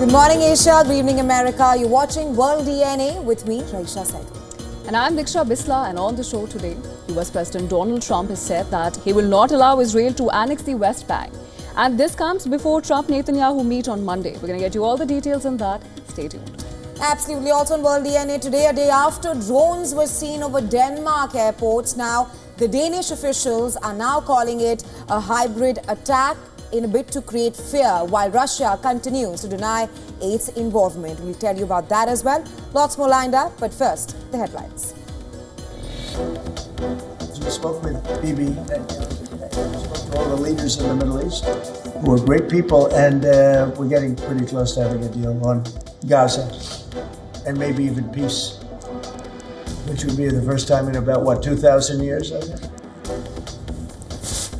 Good morning, Asia. Good evening, America. You're watching World DNA with me, Raisha Said. And I'm Diksha Bisla, and on the show today, US President Donald Trump has said that he will not allow Israel to annex the West Bank. And this comes before Trump-Netanyahu meet on Monday. We're going to get you all the details on that. Stay tuned. Absolutely. Also on World DNA today, a day after drones were seen over Denmark airports. Now, the Danish officials are now calling it a hybrid attack in a bid to create fear, while Russia continues to deny its involvement. We'll tell you about that as well. Lots more lined up, but first, the headlines. We spoke with Bibi, spoke to all the leaders in the Middle East, who are great people, and we're getting pretty close to having a deal on Gaza, and maybe even peace, which would be the first time in about, 2,000 years, I think.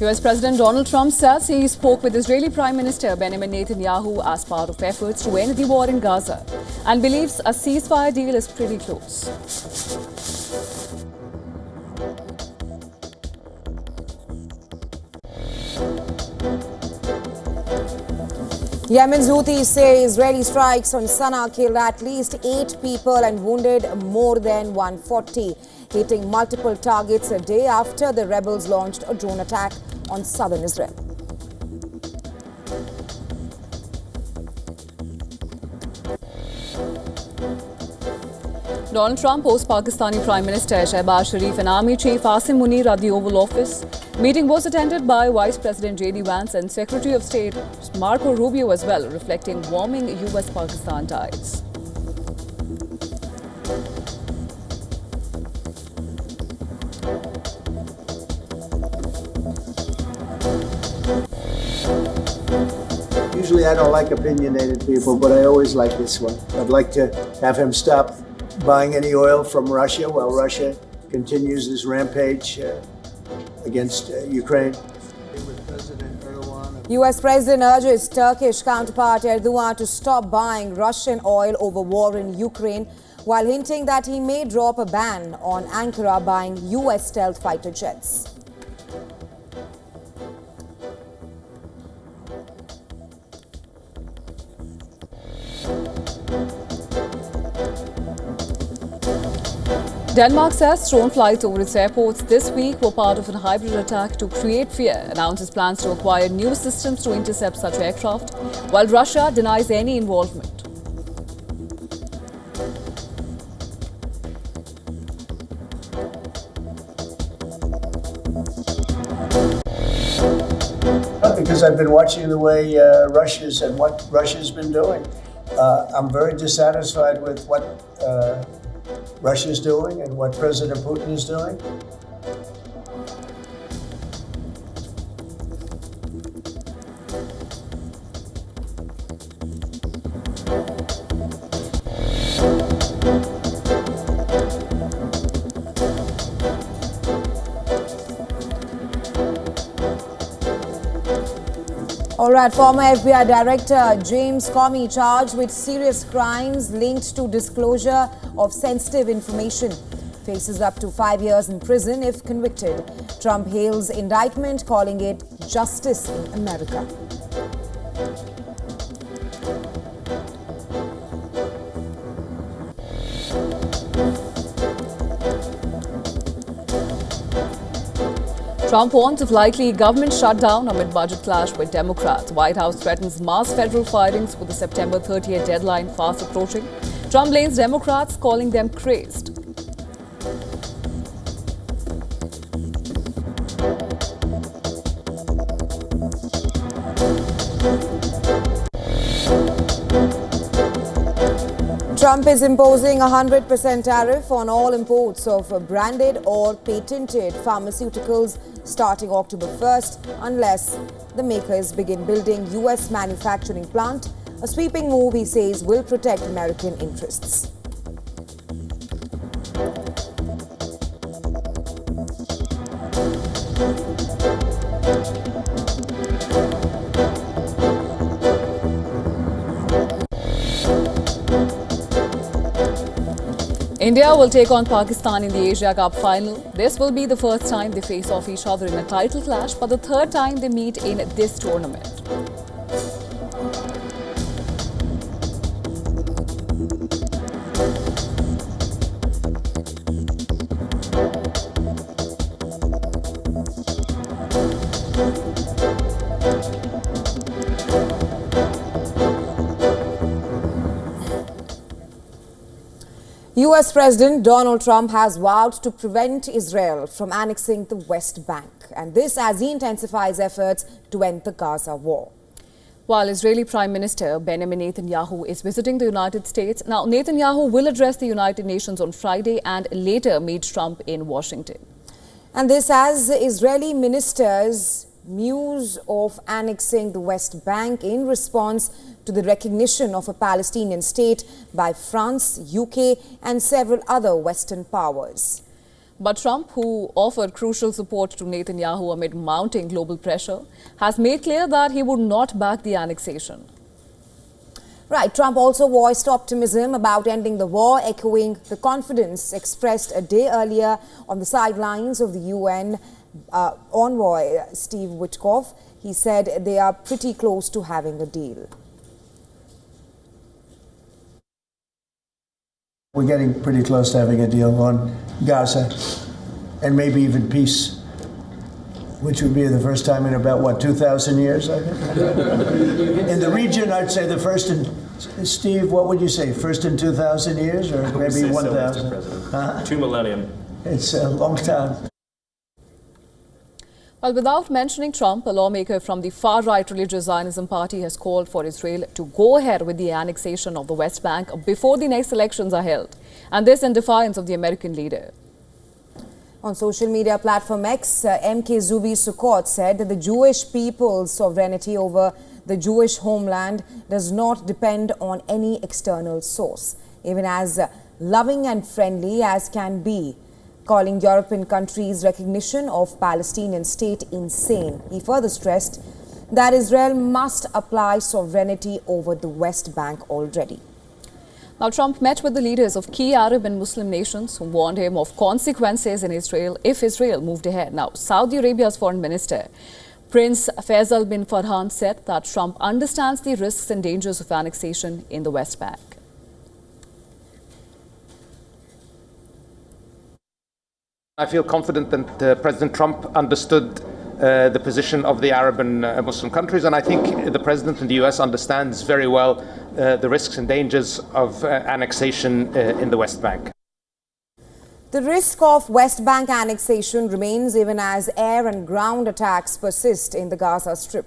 US President Donald Trump says he spoke with Israeli Prime Minister Benjamin Netanyahu as part of efforts to end the war in Gaza and believes a ceasefire deal is pretty close. Yemen's Houthis say Israeli strikes on Sana'a killed at least 8 people and wounded more than 140, hitting multiple targets a day after the rebels launched a drone attack on southern Israel. Donald Trump hosts Pakistani Prime Minister Shehbaz Sharif and Army Chief Asim Munir at the Oval Office. Meeting was attended by Vice President J.D. Vance and Secretary of State Marco Rubio as well, reflecting warming US-Pakistan ties. Usually I don't like opinionated people, but I always like this one. I'd like to have him stop buying any oil from Russia while Russia continues this rampage against Ukraine. With President Erdogan. US President urges Turkish counterpart Erdogan to stop buying Russian oil over war in Ukraine, while hinting that he may drop a ban on Ankara buying US stealth fighter jets. Denmark says drone flights over its airports this week were part of a hybrid attack to create fear, announces plans to acquire new systems to intercept such aircraft, while Russia denies any involvement. Because I've been watching the way what Russia's been doing. I'm very dissatisfied with what Russia's doing and what President Putin is doing. All right, former FBI Director James Comey charged with serious crimes linked to disclosure of sensitive information. Faces up to 5 years in prison if convicted. Trump hails indictment, calling it justice in America. Trump warns of likely government shutdown amid budget clash with Democrats. White House threatens mass federal firings with the September 30th deadline fast approaching. Trump blames Democrats, calling them crazed. Trump is imposing a 100% tariff on all imports of branded or patented pharmaceuticals starting October 1st, unless the makers begin building US manufacturing plant, a sweeping move he says will protect American interests. India will take on Pakistan in the Asia Cup final. This will be the first time they face off each other in a title clash, but the third time they meet in this tournament. US President Donald Trump has vowed to prevent Israel from annexing the West Bank, and this as he intensifies efforts to end the Gaza war. While Israeli Prime Minister Benjamin Netanyahu is visiting the United States, now Netanyahu will address the United Nations on Friday and later meet Trump in Washington. And this as Israeli ministers muse of annexing the West Bank in response to the recognition of a Palestinian state by France, UK and several other Western powers. But Trump, who offered crucial support to Netanyahu amid mounting global pressure, has made clear that he would not back the annexation. Right. Trump also voiced optimism about ending the war, echoing the confidence expressed a day earlier on the sidelines of the UN envoy Steve Witkoff. He said they are pretty close to having a deal. We're getting pretty close to having a deal on Gaza and maybe even peace, which would be the first time in about, what, 2,000 years, I think? In the region, I'd say the first in, Steve, what would you say, first in 2,000 years or maybe 1,000? 2 millennium. It's a long time. Well, without mentioning Trump, a lawmaker from the far-right religious Zionism party has called for Israel to go ahead with the annexation of the West Bank before the next elections are held. And this in defiance of the American leader. On social media platform X, MK Zuvi Sukkot said that the Jewish people's sovereignty over the Jewish homeland does not depend on any external source, even as loving and friendly as can be, calling European countries' recognition of Palestinian state insane. He further stressed that Israel must apply sovereignty over the West Bank already. Now, Trump met with the leaders of key Arab and Muslim nations who warned him of consequences in Israel if Israel moved ahead. Now, Saudi Arabia's foreign minister, Prince Faisal bin Farhan, said that Trump understands the risks and dangers of annexation in the West Bank. I feel confident that President Trump understood the position of the Arab and Muslim countries, and I think the President in the US understands very well the risks and dangers of annexation in the West Bank. The risk of West Bank annexation remains even as air and ground attacks persist in the Gaza Strip.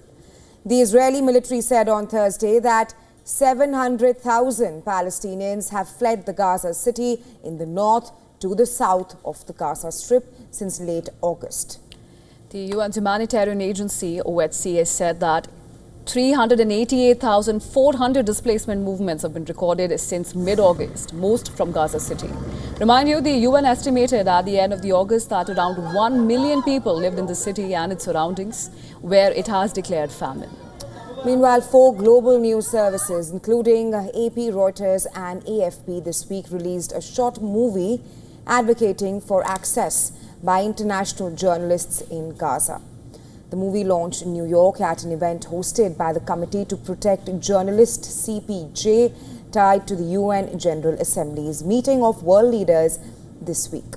The Israeli military said on Thursday that 700,000 Palestinians have fled the Gaza city in the north to the south of the Gaza Strip since late August. The UN humanitarian agency, OHCA, said that 388,400 displacement movements have been recorded since mid-August, most from Gaza City. Remind you, the UN estimated at the end of the August that around 1 million people lived in the city and its surroundings, where it has declared famine. Meanwhile, 4 global news services, including AP, Reuters and AFP, this week released a short movie advocating for access by international journalists in Gaza. The movie launched in New York at an event hosted by the Committee to Protect Journalists, CPJ, tied to the UN General Assembly's meeting of world leaders this week.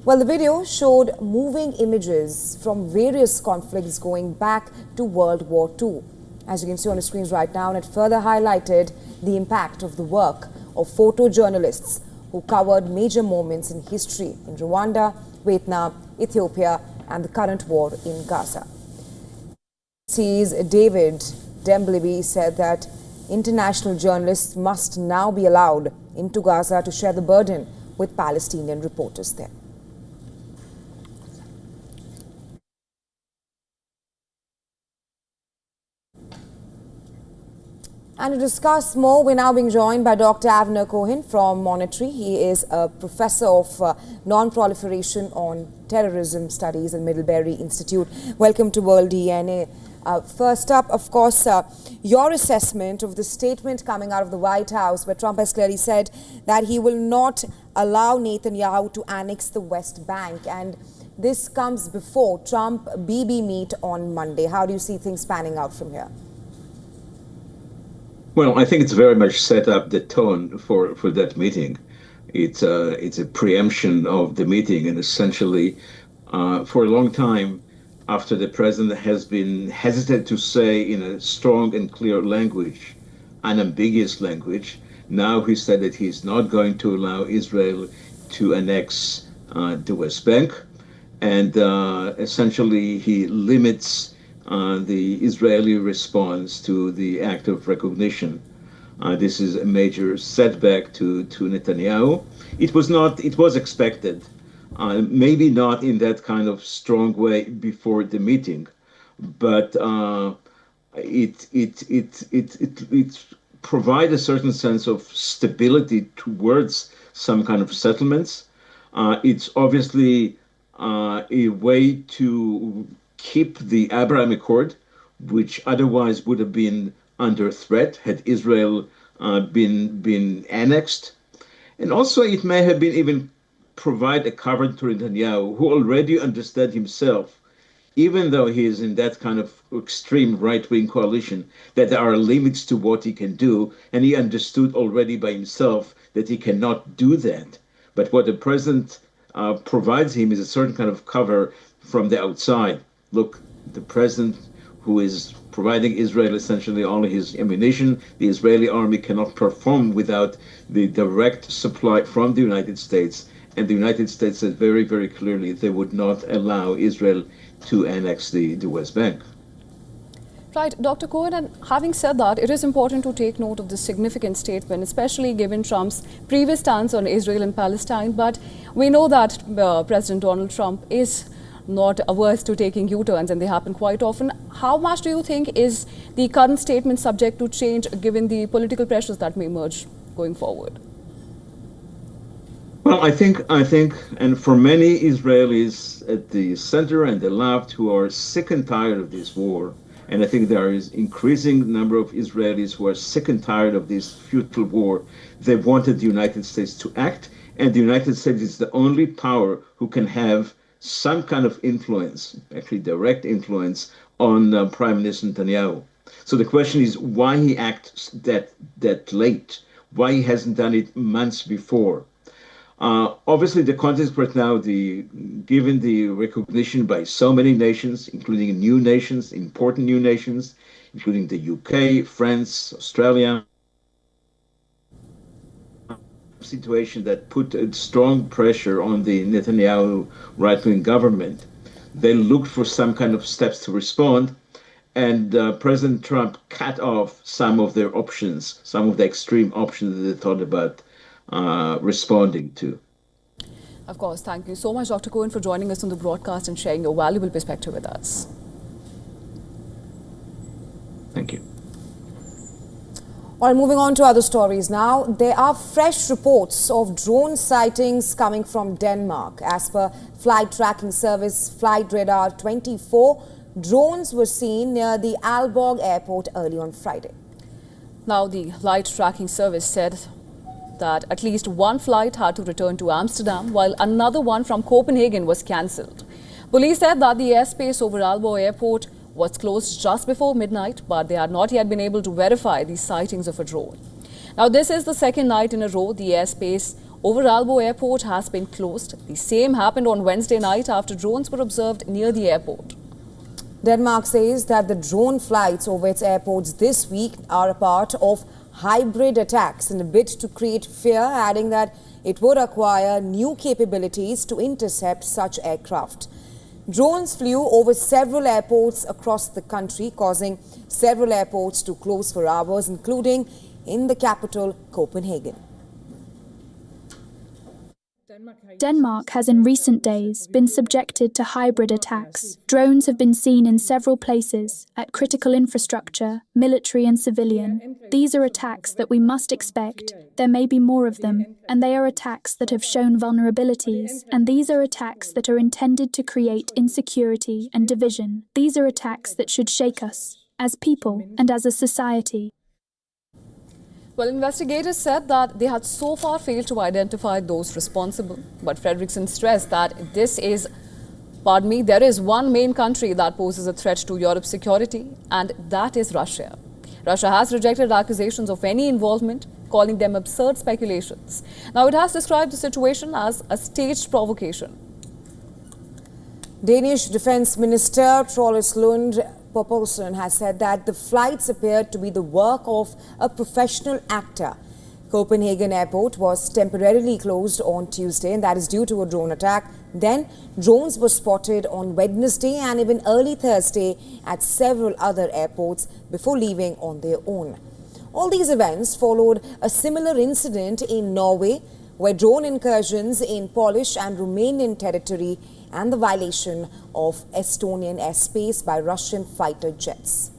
Well, the video showed moving images from various conflicts going back to World War II. As you can see on the screens right now, and it further highlighted the impact of the work of photojournalists who covered major moments in history in Rwanda, Vietnam, Ethiopia, and the current war in Gaza. CBC's David Dembleby said that international journalists must now be allowed into Gaza to share the burden with Palestinian reporters there. And to discuss more, we're now being joined by Dr. Avner Cohen from Monetary. He is a professor of non-proliferation on terrorism studies at Middlebury Institute. Welcome to World DNA. First up, of course, your assessment of the statement coming out of the White House, where Trump has clearly said that he will not allow Netanyahu to annex the West Bank. And this comes before Trump-Bibi meet on Monday. How do you see things panning out from here? Well, I think it's very much set up the tone for that meeting. It's a preemption of the meeting, and essentially, for a long time, after the president has been hesitant to say in a strong and clear language, unambiguous language. Now he said that he's not going to allow Israel to annex the West Bank. And essentially, he limits the Israeli response to the act of recognition. This is a major setback to Netanyahu. It was expected, maybe not in that kind of strong way before the meeting, but it provides a certain sense of stability towards some kind of settlements. It's obviously a way to keep the Abraham Accord, which otherwise would have been under threat had Israel been annexed. And also it may have been even provide a cover to Netanyahu, who already understood himself, even though he is in that kind of extreme right-wing coalition, that there are limits to what he can do, and he understood already by himself that he cannot do that. But what the president provides him is a certain kind of cover from the outside. Look, the president who is providing Israel essentially all his ammunition, the Israeli army cannot perform without the direct supply from the United States. And the United States said very, very clearly they would not allow Israel to annex the West Bank. Right, Dr. Cohen, and having said that, it is important to take note of this significant statement, especially given Trump's previous stance on Israel and Palestine. But we know that President Donald Trump is not averse to taking U-turns, and they happen quite often. How much do you think is the current statement subject to change given the political pressures that may emerge going forward? Well, I think, and for many Israelis at the center and the left who are sick and tired of this war, and I think there is increasing number of Israelis who are sick and tired of this futile war, they wanted the United States to act, and the United States is the only power who can have some kind of influence, actually direct influence, on Prime Minister Netanyahu. So the question is why he acts that late, why he hasn't done it months before. Obviously, the context right now, given the recognition by so many nations, including new nations, important new nations, including the UK, France, Australia, situation that put a strong pressure on the Netanyahu right-wing government. They looked for some kind of steps to respond, and President Trump cut off some of their options, some of the extreme options that they thought about responding to. Of course. Thank you so much, Dr. Cohen, for joining us on the broadcast and sharing your valuable perspective with us. Thank you. All right, moving on to other stories now. There are fresh reports of drone sightings coming from Denmark. As per flight tracking service Flight Radar 24, drones were seen near the Aalborg airport early on Friday. Now, the flight tracking service said that at least one flight had to return to Amsterdam, while another one from Copenhagen was cancelled. Police said that the airspace over Aalborg airport was closed just before midnight, but they had not yet been able to verify the sightings of a drone. Now, this is the second night in a row the airspace over Aalborg airport has been closed. The same happened on Wednesday night after drones were observed near the airport. Denmark says that the drone flights over its airports this week are a part of hybrid attacks in a bid to create fear, adding that it would acquire new capabilities to intercept such aircraft. Drones flew over several airports across the country, causing several airports to close for hours, including in the capital, Copenhagen. Denmark has in recent days been subjected to hybrid attacks. Drones have been seen in several places, at critical infrastructure, military and civilian. These are attacks that we must expect. There may be more of them, and they are attacks that have shown vulnerabilities, and these are attacks that are intended to create insecurity and division. These are attacks that should shake us, as people and as a society. Well, investigators said that they had so far failed to identify those responsible. But Fredrickson stressed that there is one main country that poses a threat to Europe's security, and that is Russia. Russia has rejected accusations of any involvement, calling them absurd speculations. Now, it has described the situation as a staged provocation. Danish Defence Minister Troels Lund Poulsen has said that the flights appeared to be the work of a professional actor. Copenhagen Airport was temporarily closed on Tuesday, and that is due to a drone attack. Then, drones were spotted on Wednesday and even early Thursday at several other airports before leaving on their own. All these events followed a similar incident in Norway, where drone incursions in Polish and Romanian territory and the violation of Estonian airspace by Russian fighter jets.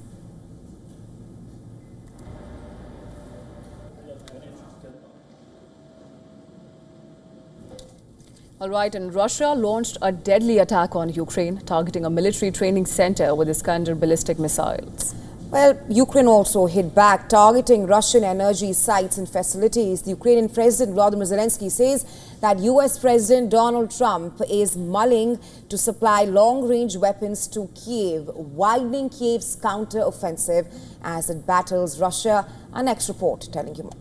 All right, and Russia launched a deadly attack on Ukraine, targeting a military training center with Iskander ballistic missiles. Well, Ukraine also hit back, targeting Russian energy sites and facilities. The Ukrainian President Volodymyr Zelensky says that US President Donald Trump is mulling to supply long-range weapons to Kiev, widening Kiev's counter-offensive as it battles Russia. Our next report telling you more.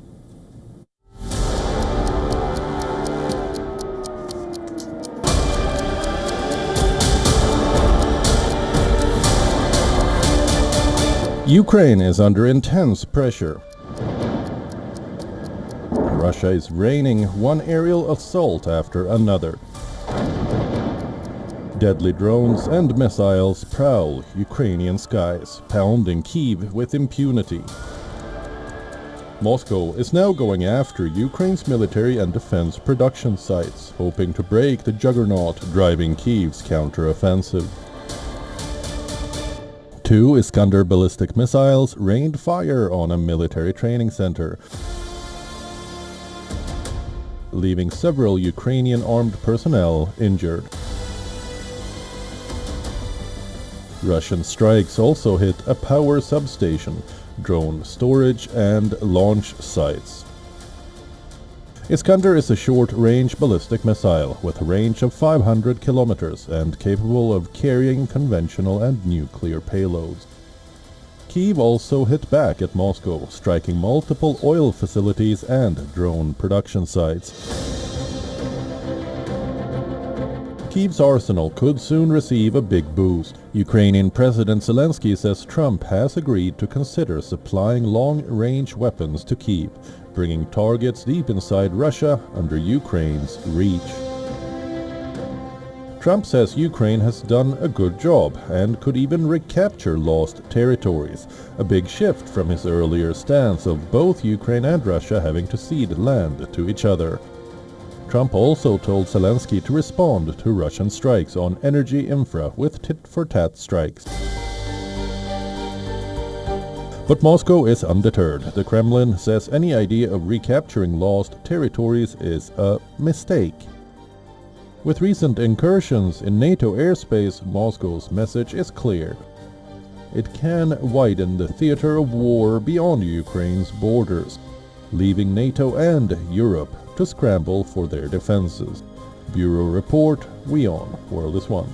Ukraine is under intense pressure. Russia is raining one aerial assault after another. Deadly drones and missiles prowl Ukrainian skies, pounding Kyiv with impunity. Moscow is now going after Ukraine's military and defense production sites, hoping to break the juggernaut driving Kyiv's counter-offensive. 2 Iskander ballistic missiles rained fire on a military training center, leaving several Ukrainian armed personnel injured. Russian strikes also hit a power substation, drone storage and launch sites. Iskander is a short-range ballistic missile with a range of 500 kilometers and capable of carrying conventional and nuclear payloads. Kyiv also hit back at Moscow, striking multiple oil facilities and drone production sites. Kyiv's arsenal could soon receive a big boost. Ukrainian President Zelensky says Trump has agreed to consider supplying long-range weapons to Kyiv, bringing targets deep inside Russia under Ukraine's reach. Trump says Ukraine has done a good job and could even recapture lost territories, a big shift from his earlier stance of both Ukraine and Russia having to cede land to each other. Trump also told Zelensky to respond to Russian strikes on energy infra with tit-for-tat strikes. But Moscow is undeterred. The Kremlin says any idea of recapturing lost territories is a mistake. With recent incursions in NATO airspace, Moscow's message is clear. It can widen the theater of war beyond Ukraine's borders, leaving NATO and Europe to scramble for their defenses. Bureau Report, WION World is One.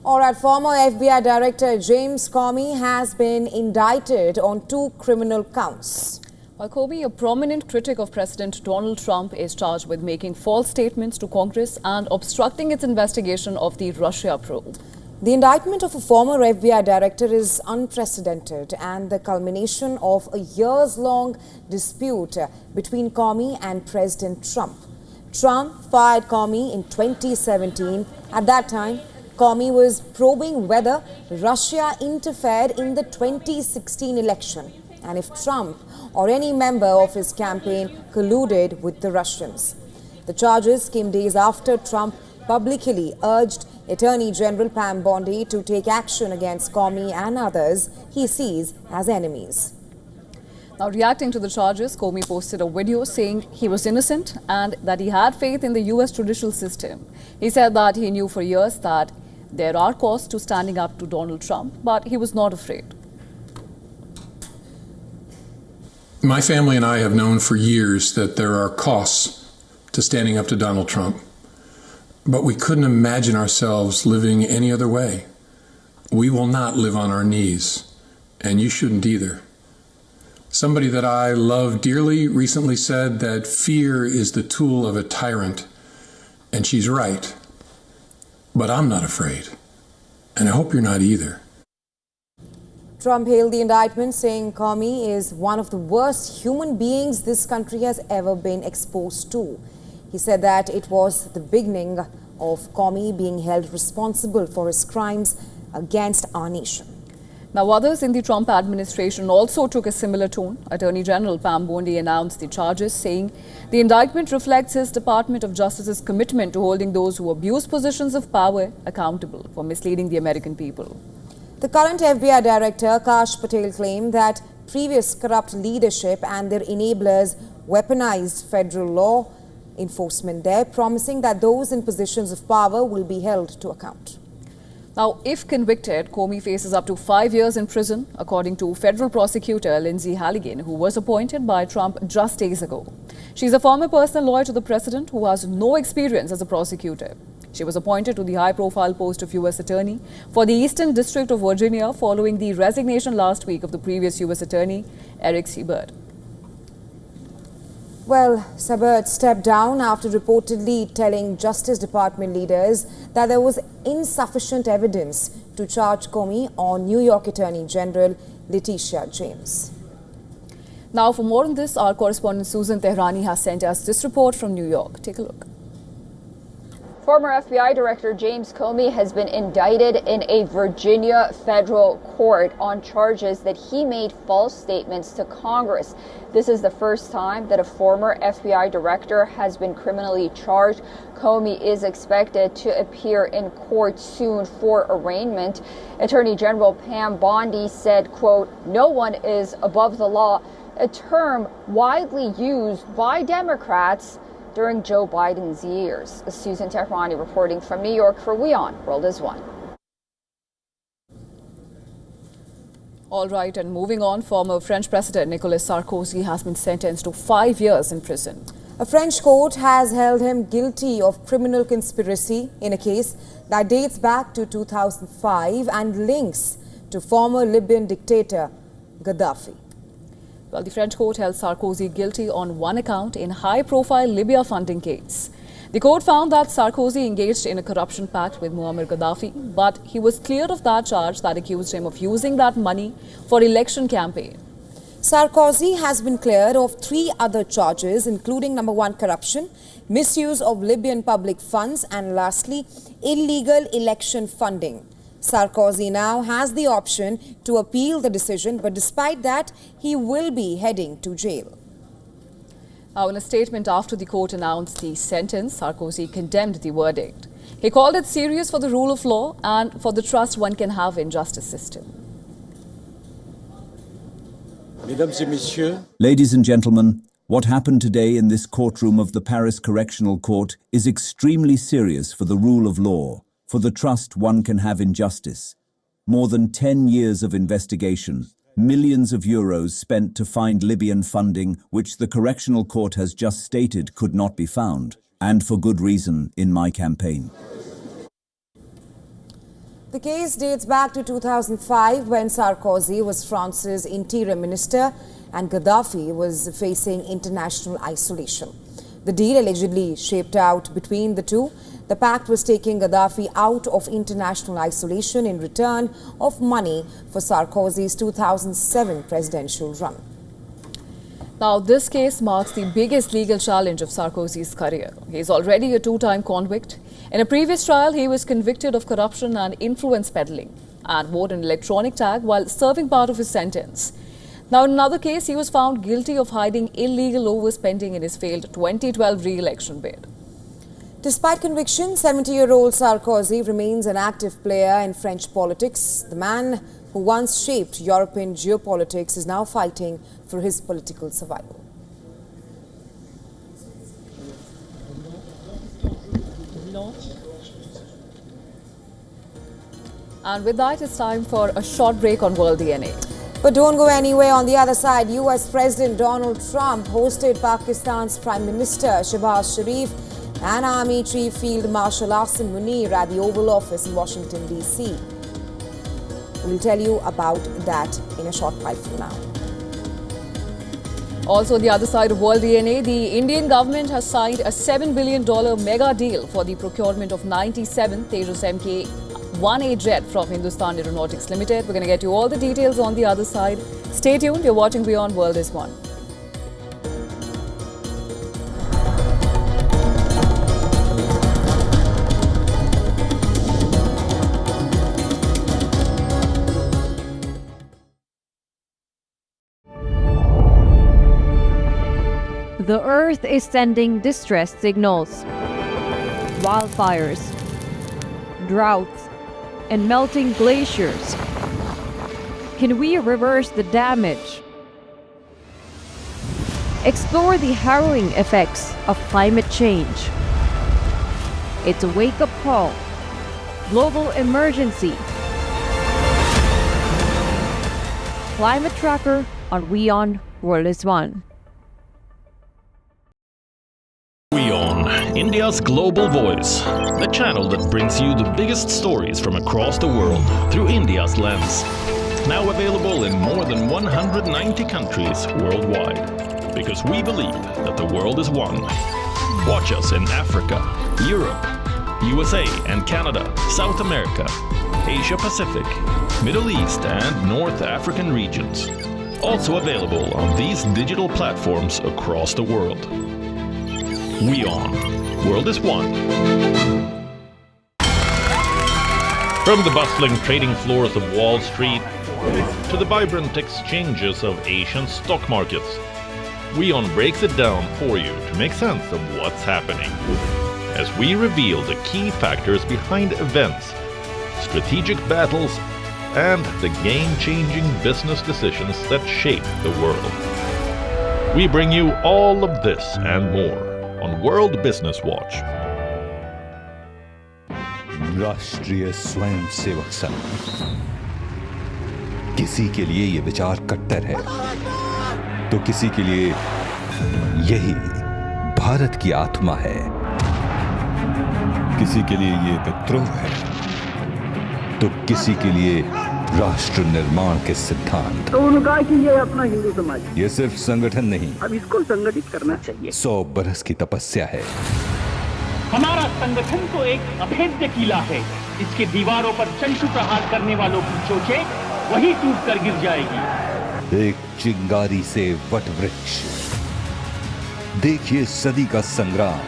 All right, former FBI Director James Comey has been indicted on 2 criminal counts. While Comey, a prominent critic of President Donald Trump, is charged with making false statements to Congress and obstructing its investigation of the Russia probe. The indictment of a former FBI director is unprecedented and the culmination of a years-long dispute between Comey and President Trump. Trump fired Comey in 2017. At that time, Comey was probing whether Russia interfered in the 2016 election and if Trump or any member of his campaign colluded with the Russians. The charges came days after Trump publicly urged Attorney General Pam Bondi to take action against Comey and others he sees as enemies. Now, reacting to the charges, Comey posted a video saying he was innocent and that he had faith in the US judicial system. He said that he knew for years that there are costs to standing up to Donald Trump, but he was not afraid. My family and I have known for years that there are costs to standing up to Donald Trump, but we couldn't imagine ourselves living any other way. We will not live on our knees, and you shouldn't either. Somebody that I love dearly recently said that fear is the tool of a tyrant, And she's right. But I'm not afraid. And I hope you're not either. Trump hailed the indictment, saying Comey is one of the worst human beings this country has ever been exposed to. He said that it was the beginning of Comey being held responsible for his crimes against our nation. Now, others in the Trump administration also took a similar tone. Attorney General Pam Bondi announced the charges, saying the indictment reflects his Department of Justice's commitment to holding those who abuse positions of power accountable for misleading the American people. The current FBI Director, Kash Patel, claimed that previous corrupt leadership and their enablers weaponized federal law enforcement there, promising that those in positions of power will be held to account. Now, if convicted, Comey faces up to 5 years in prison, according to federal prosecutor Lindsay Halligan, who was appointed by Trump just days ago. She's a former personal lawyer to the president who has no experience as a prosecutor. She was appointed to the high-profile post of U.S. Attorney for the Eastern District of Virginia following the resignation last week of the previous U.S. Attorney, Eric Siebert. Well, Siebert stepped down after reportedly telling Justice Department leaders that there was insufficient evidence to charge Comey or New York Attorney General Letitia James. Now, for more on this, our correspondent Susan Tehrani has sent us this report from New York. Take a look. Former FBI Director James Comey has been indicted in a Virginia federal court on charges that he made false statements to Congress. This is the first time that a former FBI director has been criminally charged. Comey is expected to appear in court soon for arraignment. Attorney General Pam Bondi said, quote, "No one is above the law," a term widely used by Democrats during Joe Biden's years. Susan Tehrani reporting from New York for WION World is One. All right, and moving on, former French President Nicolas Sarkozy has been sentenced to 5 years in prison. A French court has held him guilty of criminal conspiracy in a case that dates back to 2005 and links to former Libyan dictator Gaddafi. Well, the French court held Sarkozy guilty on one account in high-profile Libya funding case. The court found that Sarkozy engaged in a corruption pact with Muammar Gaddafi, but he was cleared of that charge that accused him of using that money for election campaign. Sarkozy has been cleared of 3 other charges, including number 1, corruption, misuse of Libyan public funds, and lastly, illegal election funding. Sarkozy now has the option to appeal the decision, but despite that, he will be heading to jail. Now, in a statement after the court announced the sentence, Sarkozy condemned the verdict. He called it serious for the rule of law and for the trust one can have in justice system. Ladies and gentlemen, what happened today in this courtroom of the Paris Correctional Court is extremely serious for the rule of law, for the trust one can have in justice. More than 10 years of investigation, millions of euros spent to find Libyan funding, which the Correctional Court has just stated could not be found, and for good reason, in my campaign. The case dates back to 2005 when Sarkozy was France's interior minister and Gaddafi was facing international isolation. The deal allegedly shaped out between the two. The pact was taking Gaddafi out of international isolation in return of money for Sarkozy's 2007 presidential run. Now, this case marks the biggest legal challenge of Sarkozy's career. He is already a 2-time convict. In a previous trial, he was convicted of corruption and influence peddling and wore an electronic tag while serving part of his sentence. Now, in another case, he was found guilty of hiding illegal overspending in his failed 2012 re-election bid. Despite conviction, 70-year-old Sarkozy remains an active player in French politics. The man who once shaped European geopolitics is now fighting for his political survival. And with that, it's time for a short break on World DNA. But don't go anywhere. On the other side, US President Donald Trump hosted Pakistan's Prime Minister Shehbaz Sharif and Army Chief Field Marshal Asim Munir at the Oval Office in Washington, D.C. We'll tell you about that in a short while from now. Also, the other side of World DNA, the Indian government has signed a $7 billion mega deal for the procurement of 97 Tejas Mk-1A jet from Hindustan Aeronautics Limited. We're going to get you all the details on the other side. Stay tuned. You're watching WION World is One. The Earth is sending distress signals. Wildfires, droughts, and melting glaciers. Can we reverse the damage? Explore the harrowing effects of climate change. It's a wake-up call. Global emergency. Climate Tracker on WION World is One. WION, India's global voice, the channel that brings you the biggest stories from across the world through India's lens. Now available in more than 190 countries worldwide. Because we believe that the world is one. Watch us in Africa, Europe, USA and Canada, South America, Asia Pacific, Middle East and North African regions. Also available on these digital platforms across the world. WION, World is One. From the bustling trading floors of Wall Street to the vibrant exchanges of Asian stock markets, WION breaks it down for you to make sense of what's happening. As we reveal the key factors behind events, strategic battles, and the game-changing business decisions that shape the world. We bring you all of this and more on World Business Watch. राष्ट्रीय स्वयंसेवक संघ। किसी के लिए ये विचार कट्टर है, तो किसी के लिए यही भारत की आत्मा है। किसी के लिए ये विद्रोह है, तो किसी के लिए राष्ट्र निर्माण के सिद्धांत। तो उन्होंने कहा कि ये अपना हिंदू समाज, ये सिर्फ संगठन नहीं, अब इसको संगठित करना चाहिए। 100 बरस की तपस्या है। हमारा संगठन तो एक अभेद्य किला है, इसके दीवारों पर चंचू प्रहार करने वालों की चोचें वही टूट कर गिर जाएगी। एक चिंगारी से वट वृक्ष। देखिए सदी का संग्राम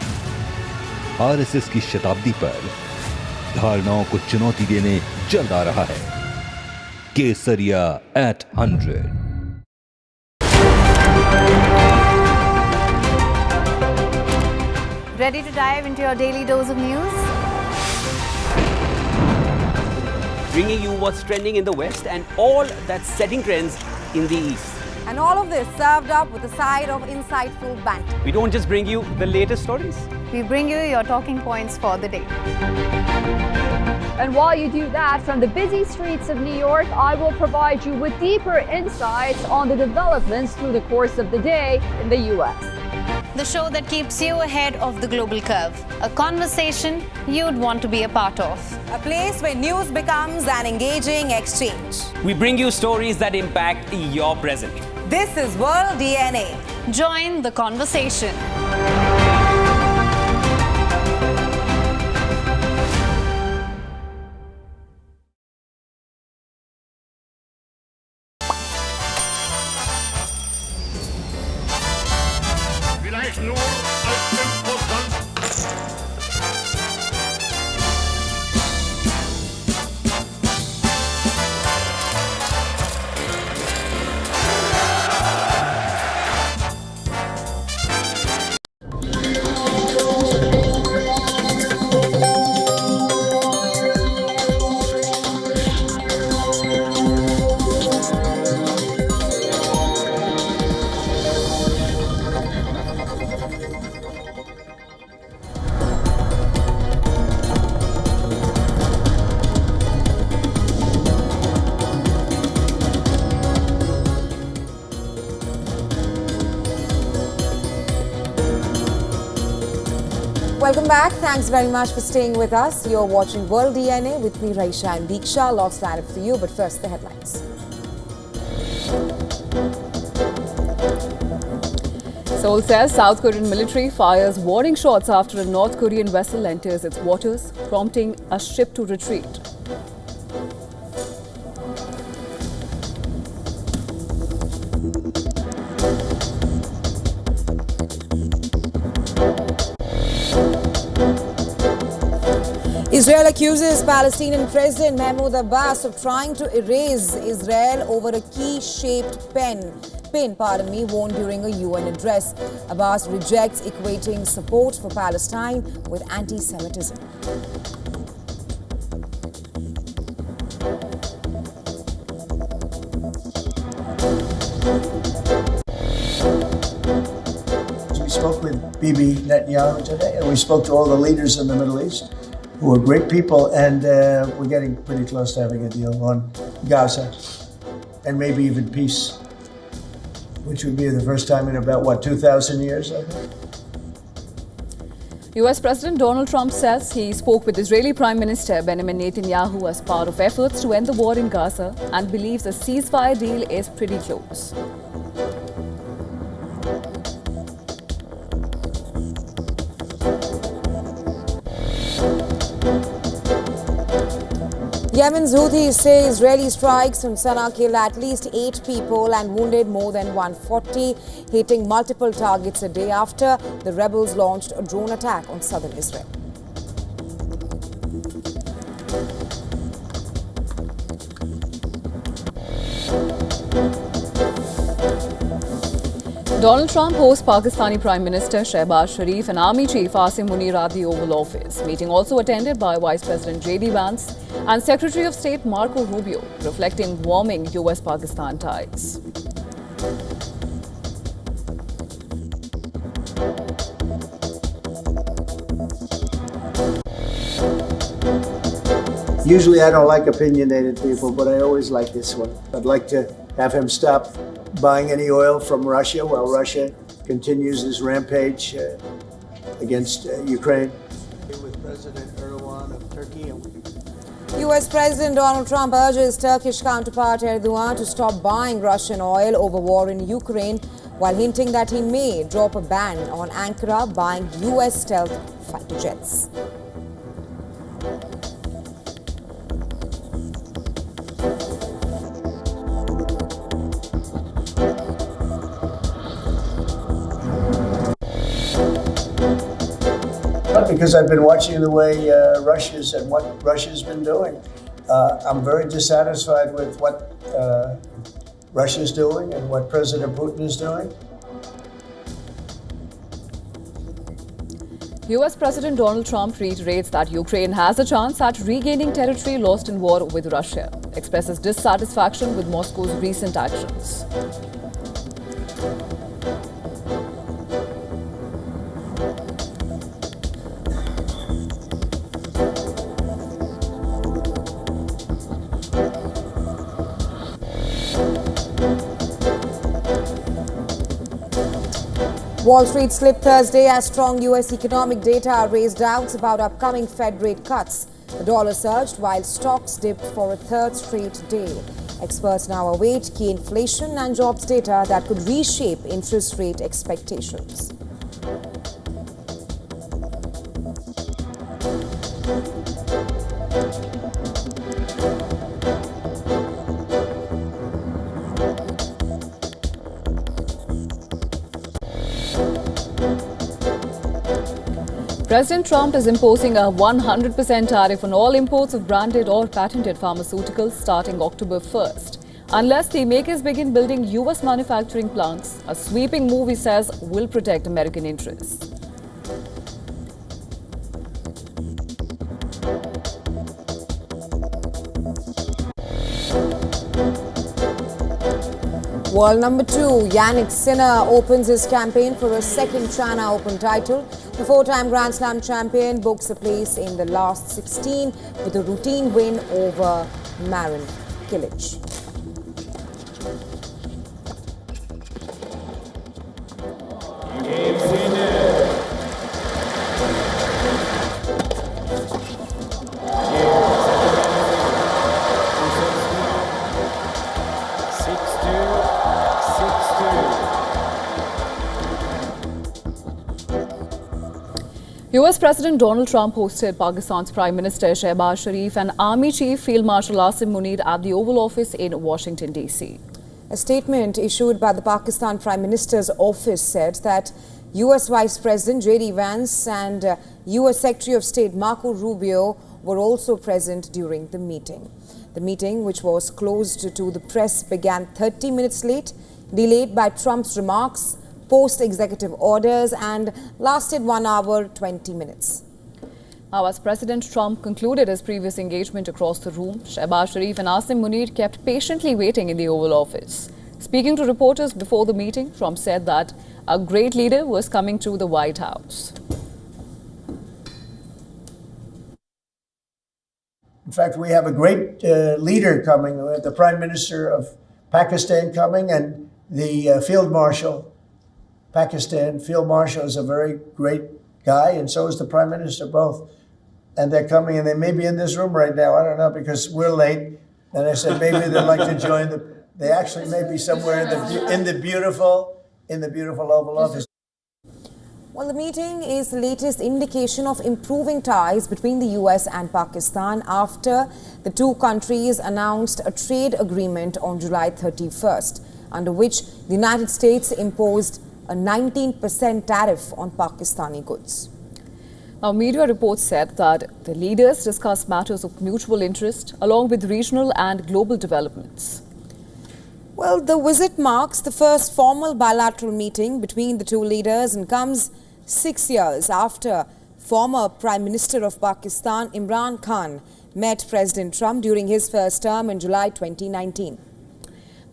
आरएसएस की शताब्दी पर धारणाओं को चुनौती देने जल्द आ रहा है। केसरिया at 100। Ready to dive into your daily dose of news? Bringing you what's trending in the West and all that's setting trends in the East. And all of this served up with a side of insightful banter. We don't just bring you the latest stories. We bring you your talking points for the day. And while you do that, from the busy streets of New York, I will provide you with deeper insights on the developments through the course of the day in the U.S. The show that keeps you ahead of the global curve. A conversation you'd want to be a part of. A place where news becomes an engaging exchange. We bring you stories that impact your present. This is World DNA. Join the conversation. Welcome back. Thanks very much for staying with us. You're watching World DNA with me, Raisha and Deeksha. Lots lined up for you, but first the headlines. Seoul says South Korean military fires warning shots after a North Korean vessel enters its waters, prompting a ship to retreat. Israel accuses Palestinian President Mahmoud Abbas of trying to erase Israel over a key-shaped pin worn during a UN address. Abbas rejects equating support for Palestine with anti-Semitism. We spoke with Bibi Netanyahu today, and we spoke to all the leaders in the Middle East, who are great people, and we're getting pretty close to having a deal on Gaza, and maybe even peace, which would be the first time in about, 2,000 years, I think. US President Donald Trump says he spoke with Israeli Prime Minister Benjamin Netanyahu as part of efforts to end the war in Gaza and believes a ceasefire deal is pretty close. Yemen's Houthis say Israeli strikes on Sana'a killed at least 8 people and wounded more than 140, hitting multiple targets a day after the rebels launched a drone attack on southern Israel. Donald Trump hosts Pakistani Prime Minister Shehbaz Sharif and Army Chief Asim Munir at the Oval Office. Meeting also attended by Vice President J.D. Vance and Secretary of State Marco Rubio, reflecting warming US-Pakistan ties. Usually I don't like opinionated people, but I always like this one. I'd like to have him stop buying any oil from Russia while Russia continues his rampage against Ukraine. With President Erdogan of Turkey. US President Donald Trump urges Turkish counterpart Erdogan to stop buying Russian oil over war in Ukraine, while hinting that he may drop a ban on Ankara buying US stealth fighter jets. Because I've been watching the way what Russia's been doing. I'm very dissatisfied with what Russia's doing and what President Putin is doing. US President Donald Trump reiterates that Ukraine has a chance at regaining territory lost in war with Russia, expresses dissatisfaction with Moscow's recent actions. Wall Street slipped Thursday as strong US economic data raised doubts about upcoming Fed rate cuts. The dollar surged while stocks dipped for a third straight day. Experts now await key inflation and jobs data that could reshape interest rate expectations. President Trump is imposing a 100% tariff on all imports of branded or patented pharmaceuticals starting October 1st. Unless the makers begin building US manufacturing plants, a sweeping move, he says, will protect American interests. World number 2, Yannick Sinner opens his campaign for a second China Open title. The 4-time Grand Slam champion books a place in the last 16 with a routine win over Marin Cilic. US President Donald Trump hosted Pakistan's Prime Minister Shehbaz Sharif and Army Chief Field Marshal Asim Munir at the Oval Office in Washington, D.C. A statement issued by the Pakistan Prime Minister's office said that US Vice President J.D. Vance and US Secretary of State Marco Rubio were also present during the meeting. The meeting, which was closed to the press, began 30 minutes late, delayed by Trump's remarks, post-executive orders, and lasted 1 hour, 20 minutes. Now, as President Trump concluded his previous engagement across the room, Shehbaz Sharif and Asim Munir kept patiently waiting in the Oval Office. Speaking to reporters before the meeting, Trump said that a great leader was coming to the White House. In fact, we have a great leader coming. We have the Prime Minister of Pakistan coming and the Field Marshal. Pakistan Field Marshal is a very great guy, and so is the Prime Minister, both. And they're coming, and they may be in this room right now. I don't know, because we're late. And I said maybe they'd like to join they actually may be somewhere in the beautiful Oval Office. Well, the meeting is the latest indication of improving ties between the US and Pakistan after the two countries announced a trade agreement on July 31st, under which the United States imposed a 19% tariff on Pakistani goods. Now, media reports said that the leaders discussed matters of mutual interest along with regional and global developments. Well, the visit marks the first formal bilateral meeting between the two leaders and comes 6 years after former Prime Minister of Pakistan, Imran Khan, met President Trump during his first term in July 2019.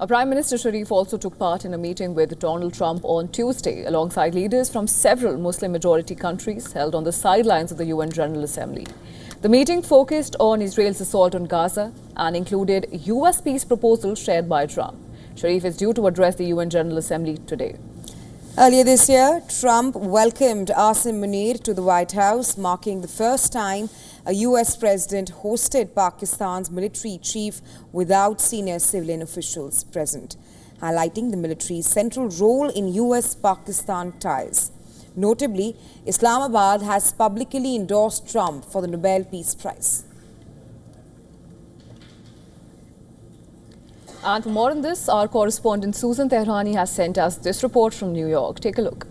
Prime Minister Sharif also took part in a meeting with Donald Trump on Tuesday alongside leaders from several Muslim-majority countries held on the sidelines of the UN General Assembly. The meeting focused on Israel's assault on Gaza and included US peace proposals shared by Trump. Sharif is due to address the UN General Assembly today. Earlier this year, Trump welcomed Asim Munir to the White House, marking the first time a US president hosted Pakistan's military chief without senior civilian officials present, highlighting the military's central role in US-Pakistan ties. Notably, Islamabad has publicly endorsed Trump for the Nobel Peace Prize. And for more on this, our correspondent Susan Tehrani has sent us this report from New York. Take a look.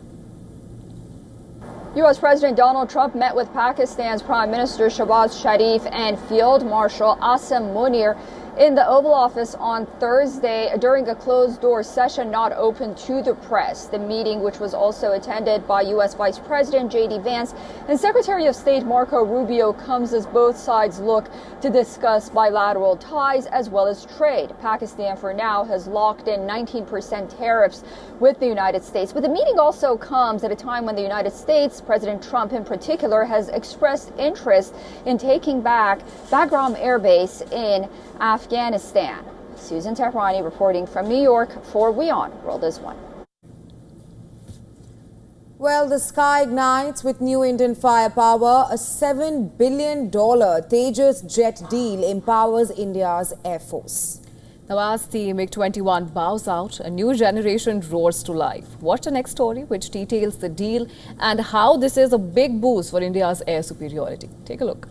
U.S. President Donald Trump met with Pakistan's Prime Minister Shehbaz Sharif and Field Marshal Asim Munir in the Oval Office on Thursday during a closed-door session not open to the press. The meeting, which was also attended by U.S. Vice President J.D. Vance and Secretary of State Marco Rubio, comes as both sides look to discuss bilateral ties as well as trade. Pakistan, for now, has locked in 19% tariffs with the United States. But the meeting also comes at a time when the United States, President Trump in particular, has expressed interest in taking back Bagram Air Base in Afghanistan. Susan Tehrani reporting from New York for WION World is One. Well, the sky ignites with new Indian firepower. A $7 billion Tejas jet deal empowers India's Air Force. Now, as the MiG-21 bows out, a new generation roars to life. Watch the next story, which details the deal and how this is a big boost for India's air superiority. Take a look.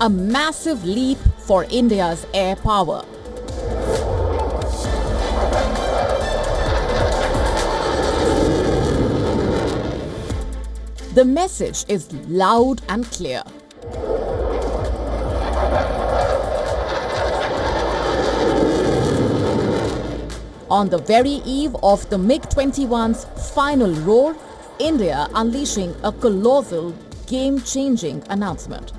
A massive leap for India's air power. The message is loud and clear. On the very eve of the MiG-21's final roar, India unleashing a colossal, game-changing announcement.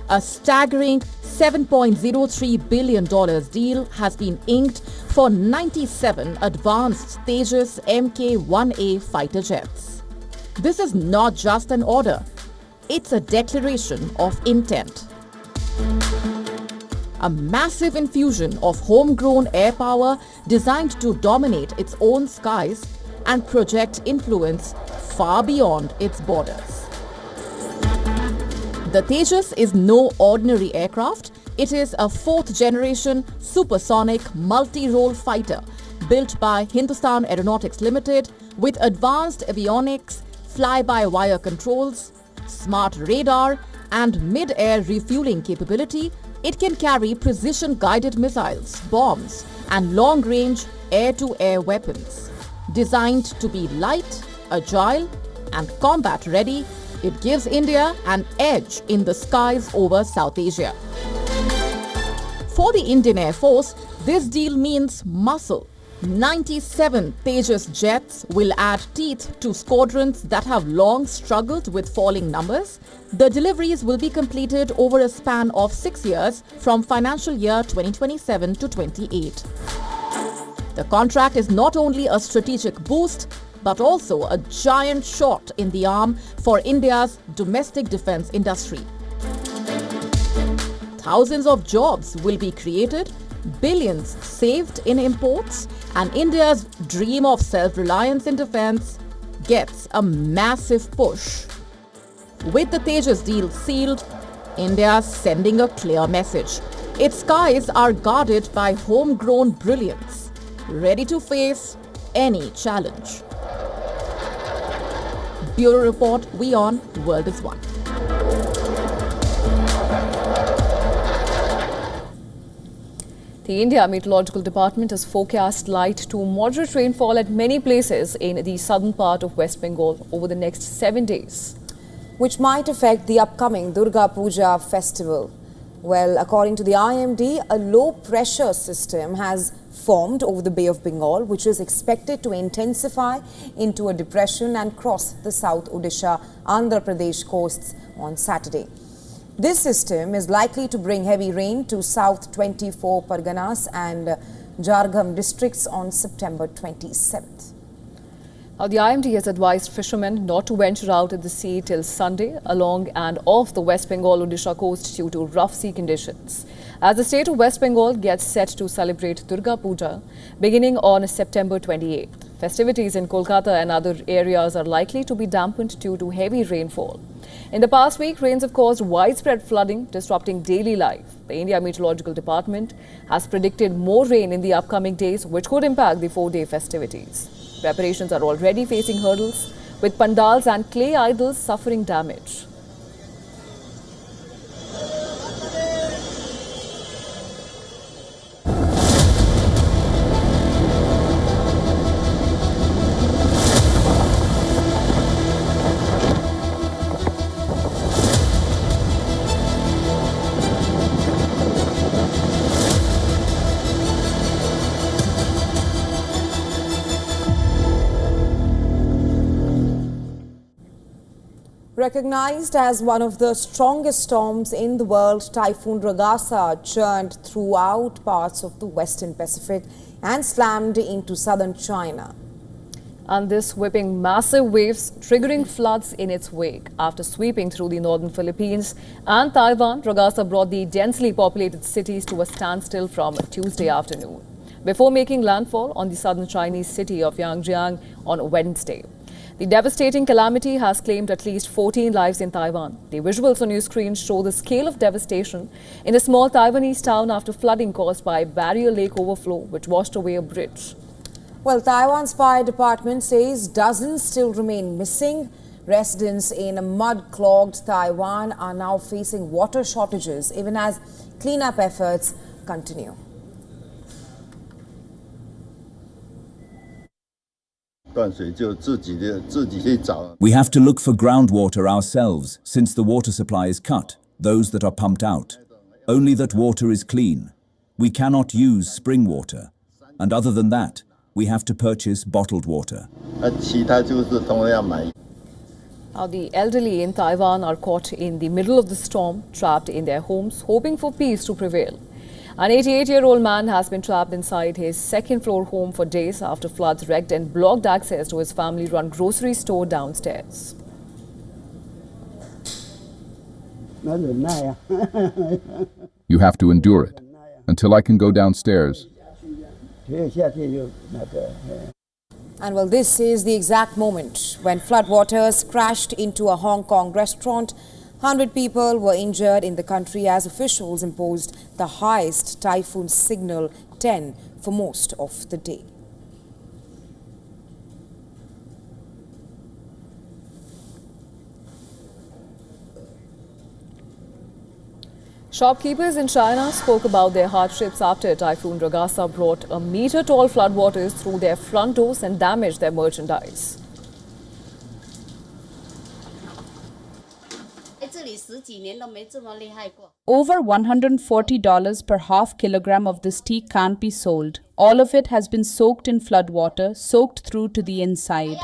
A staggering $7.03 billion deal has been inked for 97 advanced Tejas Mk-1A fighter jets. This is not just an order, it's a declaration of intent. A massive infusion of homegrown air power designed to dominate its own skies and project influence far beyond its borders. The Tejas is no ordinary aircraft. It is a fourth-generation supersonic multi-role fighter built by Hindustan Aeronautics Limited with advanced avionics, fly-by-wire controls, smart radar and mid-air refueling capability. It can carry precision-guided missiles, bombs and long-range air-to-air weapons. Designed to be light, agile and combat-ready, it gives India an edge in the skies over South Asia. For the Indian Air Force, this deal means muscle. 97 Tejas jets will add teeth to squadrons that have long struggled with falling numbers. The deliveries will be completed over a span of 6 years from financial year 2027 to 28. The contract is not only a strategic boost, but also a giant shot in the arm for India's domestic defense industry. Thousands of jobs will be created, billions saved in imports, and India's dream of self-reliance in defense gets a massive push. With the Tejas deal sealed, India is sending a clear message. Its skies are guarded by homegrown brilliance, ready to face any challenge. Bureau Report, WION, World is One. The India Meteorological Department has forecast light to moderate rainfall at many places in the southern part of West Bengal over the next 7 days, which might affect the upcoming Durga Puja festival. Well, according to the IMD, a low-pressure system has formed over the Bay of Bengal, which is expected to intensify into a depression and cross the South Odisha, Andhra Pradesh coasts on Saturday. This system is likely to bring heavy rain to South 24 Parganas and Jharkhand districts on September 27th. Now, the IMD has advised fishermen not to venture out at the sea till Sunday along and off the West Bengal-Odisha coast due to rough sea conditions. As the state of West Bengal gets set to celebrate Durga Puja beginning on September 28th, festivities in Kolkata and other areas are likely to be dampened due to heavy rainfall. In the past week, rains have caused widespread flooding, disrupting daily life. The India Meteorological Department has predicted more rain in the upcoming days, which could impact the 4-day festivities. Preparations are already facing hurdles, with pandals and clay idols suffering damage. Recognized as one of the strongest storms in the world, Typhoon Ragasa churned throughout parts of the Western Pacific and slammed into southern China. And this whipping massive waves, triggering floods in its wake. After sweeping through the northern Philippines and Taiwan, Ragasa brought the densely populated cities to a standstill from Tuesday afternoon, before making landfall on the southern Chinese city of Yangjiang on Wednesday. The devastating calamity has claimed at least 14 lives in Taiwan. The visuals on your screen show the scale of devastation in a small Taiwanese town after flooding caused by Barrier Lake overflow, which washed away a bridge. Well, Taiwan's fire department says dozens still remain missing. Residents in a mud-clogged Taiwan are now facing water shortages, even as cleanup efforts continue. We have to look for groundwater ourselves, since the water supply is cut, those that are pumped out. Only that water is clean. We cannot use spring water. And other than that, we have to purchase bottled water. Now, the elderly in Taiwan are caught in the middle of the storm, trapped in their homes, hoping for peace to prevail. An 88-year-old man has been trapped inside his second-floor home for days after floods wrecked and blocked access to his family-run grocery store downstairs. You have to endure it until I can go downstairs. And well, this is the exact moment when floodwaters crashed into a Hong Kong restaurant. 100 people were injured in the country as officials imposed the highest typhoon signal 10 for most of the day. Shopkeepers in China spoke about their hardships after Typhoon Ragasa brought a meter-tall floodwaters through their front doors and damaged their merchandise. Over $140 per half kilogram of this tea can't be sold. All of it has been soaked in floodwater, soaked through to the inside.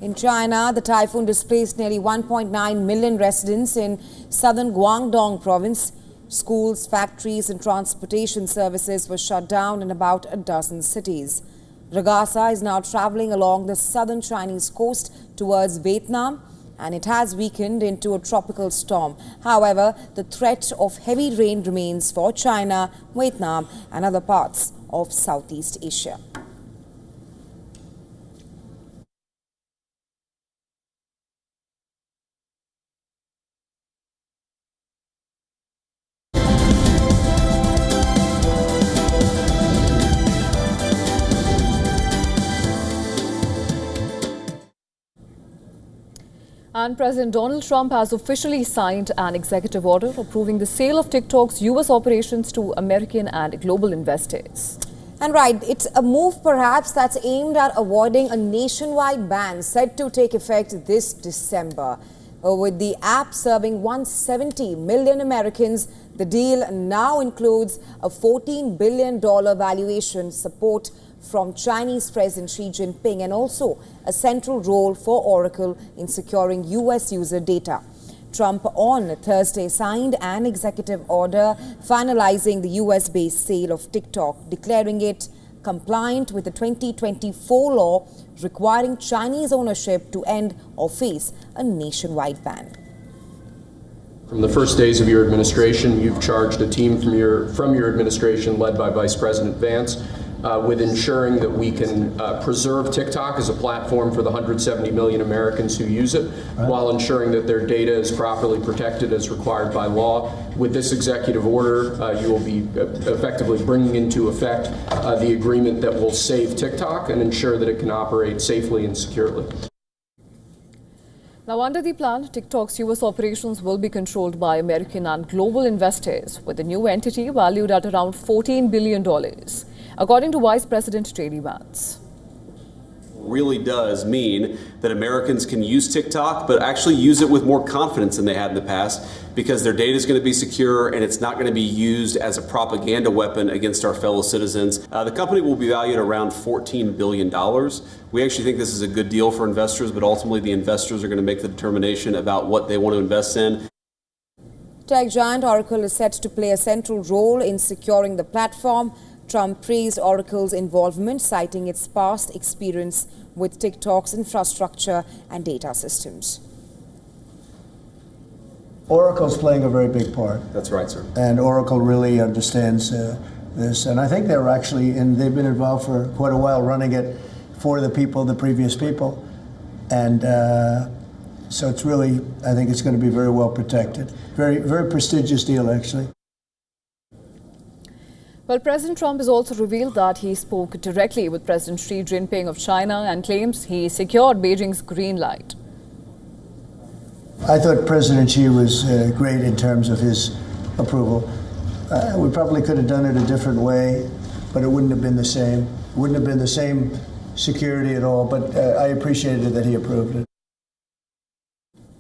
In China, the typhoon displaced nearly 1.9 million residents in southern Guangdong province. Schools, factories and transportation services were shut down in about a dozen cities. Ragasa is now traveling along the southern Chinese coast towards Vietnam, and it has weakened into a tropical storm. However, the threat of heavy rain remains for China, Vietnam and other parts of Southeast Asia. And President Donald Trump has officially signed an executive order approving the sale of TikTok's US operations to American and global investors. And right, it's a move perhaps that's aimed at avoiding a nationwide ban set to take effect this December. With the app serving 170 million Americans, the deal now includes a $14 billion valuation support from Chinese President Xi Jinping and also a central role for Oracle in securing US user data. Trump on Thursday signed an executive order finalizing the US-based sale of TikTok, declaring it compliant with the 2024 law requiring Chinese ownership to end or face a nationwide ban. From the first days of your administration, you've charged a team from your administration led by Vice President Vance with ensuring that we can preserve TikTok as a platform for the 170 million Americans who use it, while ensuring that their data is properly protected as required by law. With this executive order, you will be effectively bringing into effect the agreement that will save TikTok and ensure that it can operate safely and securely. Now, under the plan, TikTok's US operations will be controlled by American and global investors, with the new entity valued at around $14 billion. According to Vice President J.D. Vance. Really does mean that Americans can use TikTok, but actually use it with more confidence than they had in the past, because their data is going to be secure and it's not going to be used as a propaganda weapon against our fellow citizens. The company will be valued around $14 billion. We actually think this is a good deal for investors, but ultimately the investors are going to make the determination about what they want to invest in. Tech giant Oracle is set to play a central role in securing the platform. Trump praised Oracle's involvement, citing its past experience with TikTok's infrastructure and data systems. Oracle's playing a very big part. That's right, sir. And Oracle really understands this. And I think they've been involved for quite a while running it for the people, the previous people. And so it's really, I think it's going to be very well protected. Very, very prestigious deal, actually. Well, President Trump has also revealed that he spoke directly with President Xi Jinping of China and claims he secured Beijing's green light. I thought President Xi was great in terms of his approval. We probably could have done it a different way, but it wouldn't have been the same. It wouldn't have been the same security at all, but I appreciated that he approved it.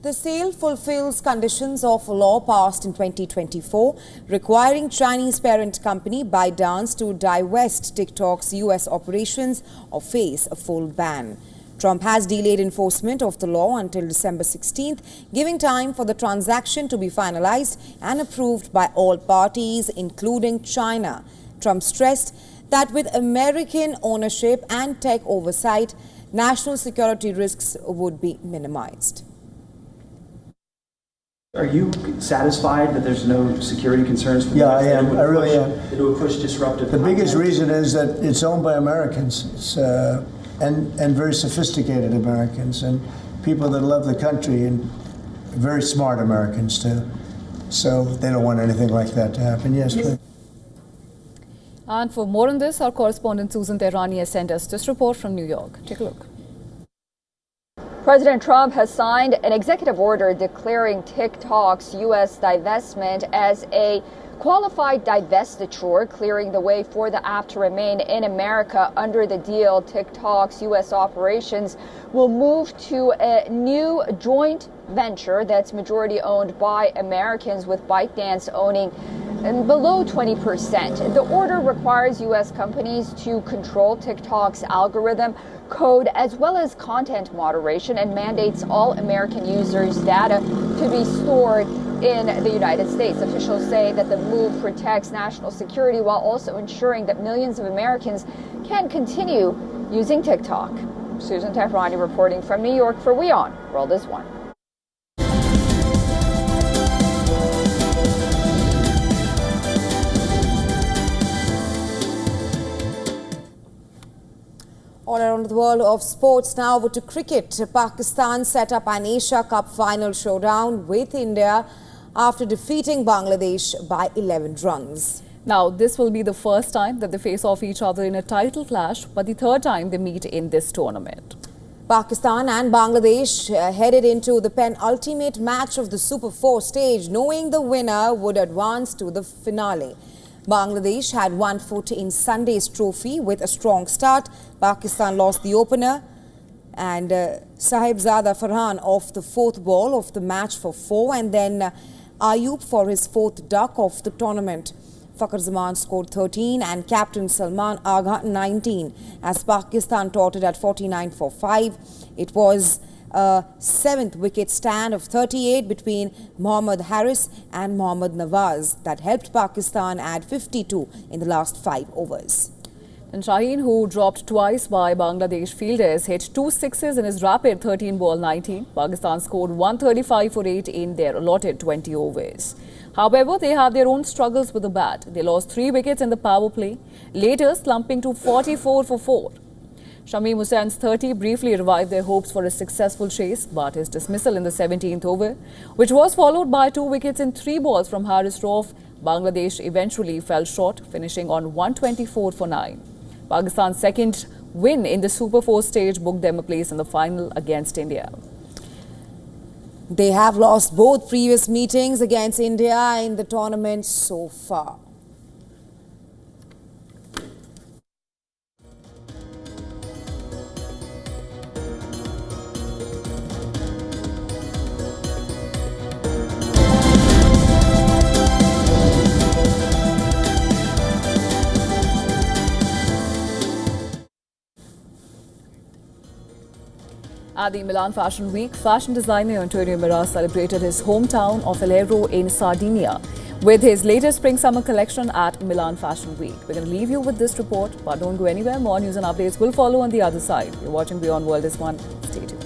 The sale fulfills conditions of a law passed in 2024 requiring Chinese parent company ByteDance to divest TikTok's US operations or face a full ban. Trump has delayed enforcement of the law until December 16th, giving time for the transaction to be finalized and approved by all parties, including China. Trump stressed that with American ownership and tech oversight, national security risks would be minimized. Are you satisfied that there's no security concerns for I am. I really am. It would push disruptive The content? biggest reason is that it's owned by Americans and very sophisticated Americans. And people that love the country and very smart Americans too. So they don't want anything like that to happen. Yes, please. And for more on this, our correspondent Susan Tehrani has sent us this report from New York. Take a look. President Trump has signed an executive order declaring TikTok's U.S. divestment as a qualified divestiture, clearing the way for the app to remain in America. Under the deal, TikTok's U.S. operations will move to a new joint venture that's majority owned by Americans, with ByteDance owning below 20%. The order requires U.S. companies to control TikTok's algorithm, code, as well as content moderation, and mandates all American users' data to be stored in the United States. Officials say that the move protects national security while also ensuring that millions of Americans can continue using TikTok. Susan Tehrani reporting from New York for WION World is One. All around the world of sports now, over to cricket. Pakistan set up an Asia Cup final showdown with India after defeating Bangladesh by 11 runs. Now, this will be the first time that they face off each other in a title clash, but the third time they meet in this tournament. Pakistan and Bangladesh headed into the penultimate match of the Super 4 stage, knowing the winner would advance to the finale. Bangladesh had 1 foot in Sunday's trophy with a strong start. Pakistan lost the opener and Sahibzada Farhan off the fourth ball of the match for 4, and then Ayub for his fourth duck of the tournament. Fakhar Zaman scored 13 and captain Salman Agha 19 as Pakistan totted at 49 for 5. It was a 7th wicket stand of 38 between Mohammad Haris and Mohammad Nawaz that helped Pakistan add 52 in the last 5 overs. And Shaheen, who dropped twice by Bangladesh fielders, hit 2 sixes in his rapid 13-ball 19. Pakistan scored 135 for 8 in their allotted 20 overs. However, they had their own struggles with the bat. They lost 3 wickets in the power play, later slumping to 44 for 4. Shamim Hussein's 30 briefly revived their hopes for a successful chase, but his dismissal in the 17th over, which was followed by 2 wickets in 3 balls from Haris Rauf, Bangladesh eventually fell short, finishing on 124 for 9. Pakistan's second win in the Super 4 stage booked them a place in the final against India. They have lost both previous meetings against India in the tournament so far. At the Milan Fashion Week, fashion designer Antonio Miras celebrated his hometown of Alero in Sardinia with his latest spring-summer collection at Milan Fashion Week. We're going to leave you with this report, but don't go anywhere. More news and updates will follow on the other side. You're watching WION World is One. Stay tuned.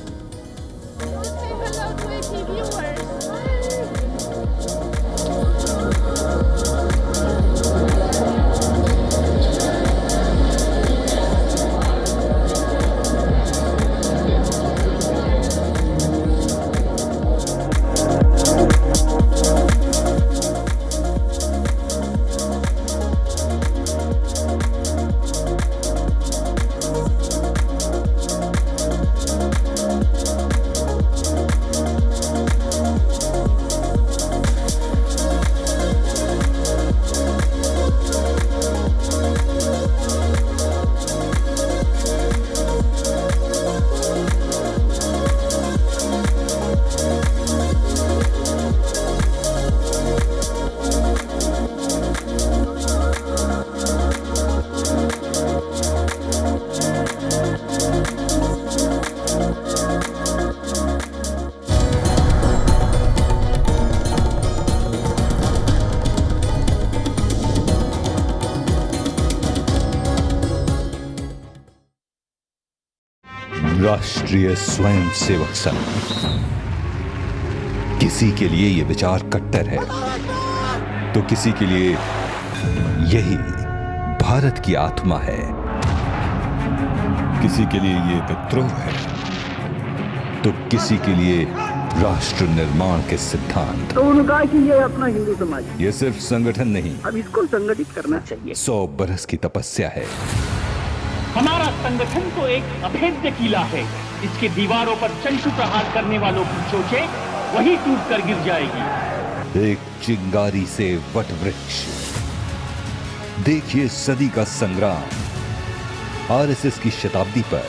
राष्ट्रीय स्वयंसेवक संघ। किसी के लिए ये विचार कट्टर है तो किसी के लिए यही भारत की आत्मा है। किसी के लिए ये विद्रोह है तो किसी के लिए राष्ट्र निर्माण के सिद्धांत। तो उन्होंने कहा कि ये अपना हिंदू समाज, ये सिर्फ संगठन नहीं, अब इसको संगठित करना चाहिए। 100 बरस की तपस्या है। हमारा संगठन तो एक अभेद्य किला है, इसके दीवारों पर चंचू प्रहार करने वालों की चोचें वही टूट कर गिर जाएगी। एक चिंगारी से वट वृक्ष। देखिए सदी का संग्राम। आरएसएस की शताब्दी पर